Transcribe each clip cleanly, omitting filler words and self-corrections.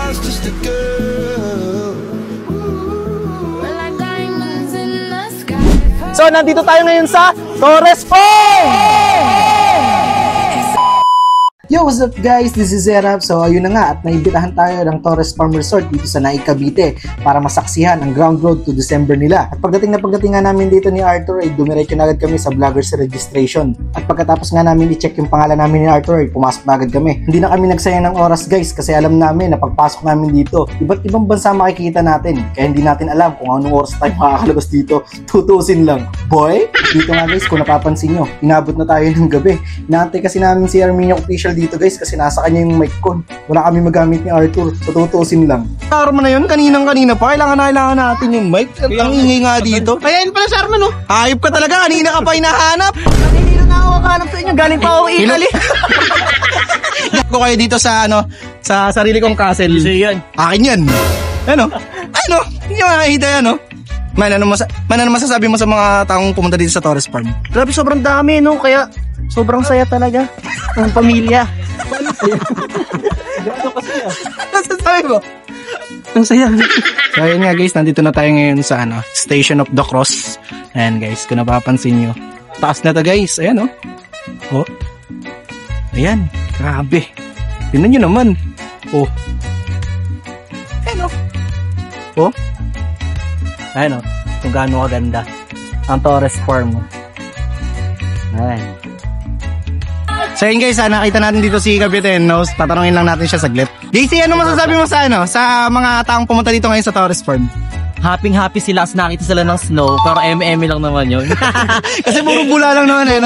was just a girl. So, nandito tayo ngayon sa Torres Farm! Yo, what's up guys? This is Zerap. So, ayun na nga at naimbitahan tayo ng Torres Farm Resort dito sa Naik, Cavite para masaksihan ang ground road to December nila. At pagdating nga namin dito ni Arthur ay dumiretso na agad kami sa vloggers registration. At pagkatapos nga namin i-check yung pangalan namin ni Arthur ay pumasok na agad kami. Hindi na kami nagsayang ng oras guys kasi alam namin na pagpasok namin dito, iba't ibang bansa makikita natin. Kaya hindi natin alam kung anong oras tayo makakalabas dito. Tutusin lang. Boy! Dito nga guys, kung napapansin nyo, inabot na tayo ng gabi. Inaantay kasi namin si Arminio Official dito guys kasi nasa kanya yung mic con. Wala kami magamit ni Arthur. So tutusin lang. Arma na yun, kanina pa. Kailangan natin yung mic. Ang ingay nga dito. Ayan pala si Arman no. Hayop ka talaga. Kanina ka pa hinahanap. Kanina na ako kahanap sa inyo. Galing pa ako Italy. Ko kayo dito sa sa sarili kong castle. So yan. Akin yan. Ano? Hindi mo nakikita yan no? Man, ano masasabi mo sa mga taong pumunta dito sa Torres Farm? Grabe, sobrang dami, no? Kaya, sobrang saya talaga. Ang pamilya. Masasabi mo? Ang saya. So, ayun nga guys, nandito na tayo ngayon sa Station of the Cross. Ayan guys, kung napapansin nyo. Taas na to guys. Ayan, oh. Ayan, grabe. Tingnan nyo naman. Oh. Ayan, oh. Ayan o, kung gaano kaganda ang Torres Farm. Ayan. So yun guys, nakita natin dito si Captain Nose. Tatanungin lang natin siya saglit. JC, ano masasabi mo sa mga taong pumunta dito ngayon sa Torres Farm? Happy sila kasi nakita sila ng snow, pero MM lang naman yun. Kasi puro bula lang naman eh.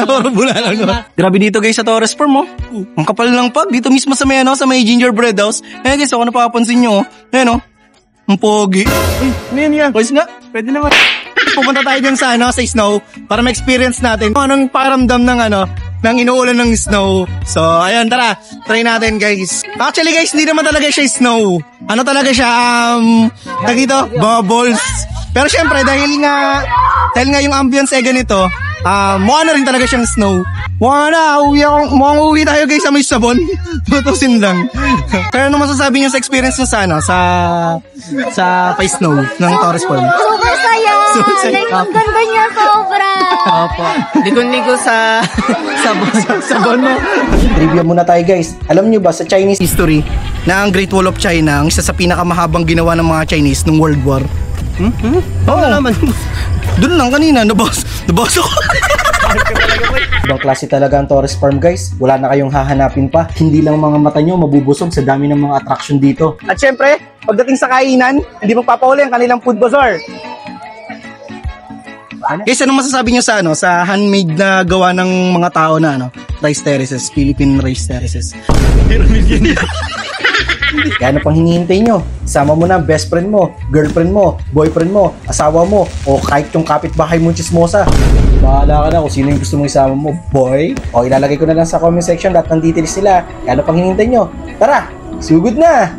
Puro bula lang naman. Grabe dito guys sa Torres Farm oh. Ang kapal lang pag dito mismo sa may gingerbread house. Ayan guys, kung napapansin nyo oh. Ayan oh. Ang pogi. Uy, ano yan? Boys nga, pwede naman. Pupunta tayo dyan sa snow para ma-experience natin kung anong pakiramdam ng inuulan ng snow. So, ayun, tara. Try natin, guys. Actually, guys, hindi naman talaga siya snow. Ano talaga siya, dito, bubbles. Pero syempre, dahil nga yung ambience ay ganito, mukha na rin talaga siyang snow. Mukhang uwi tayo guys sa may sabon. Tutusin lang. Kaya ano masasabi niyo sa experience niyo sa Face Snow ng Torres Farm? Super saya! Like, ang ganda niya sobra! Opo. Ligon-ligo sa sabon mo. Trivia muna tayo guys. Alam niyo ba sa Chinese history na ang Great Wall of China ang isa sa pinakamahabang ginawa ng mga Chinese nung World War? Oo naman. Doon lang kanina, nabas ako. Ibang klase talaga ang Torres Farm guys. Wala na kayong hahanapin pa. Hindi lang mga mata nyo mabubusog sa dami ng mga attraction dito. At syempre, pagdating sa kainan, hindi magpapahuli ang kanilang food bazaar. Guys, anong masasabi nyo sa handmade na gawa ng mga tao na rice terraces, Philippine rice terraces? Kaya ano pang hinihintay nyo? Isama mo na ang best friend mo, girlfriend mo, boyfriend mo, asawa mo, o kahit yung kapitbahay mo chismosa. Bahala ka na kung sino yung gusto mong isama mo, boy. O ilalagay ko na lang sa comment section lahat ng details nila. Kaya ano pang hinihintay nyo? Tara, sugod na!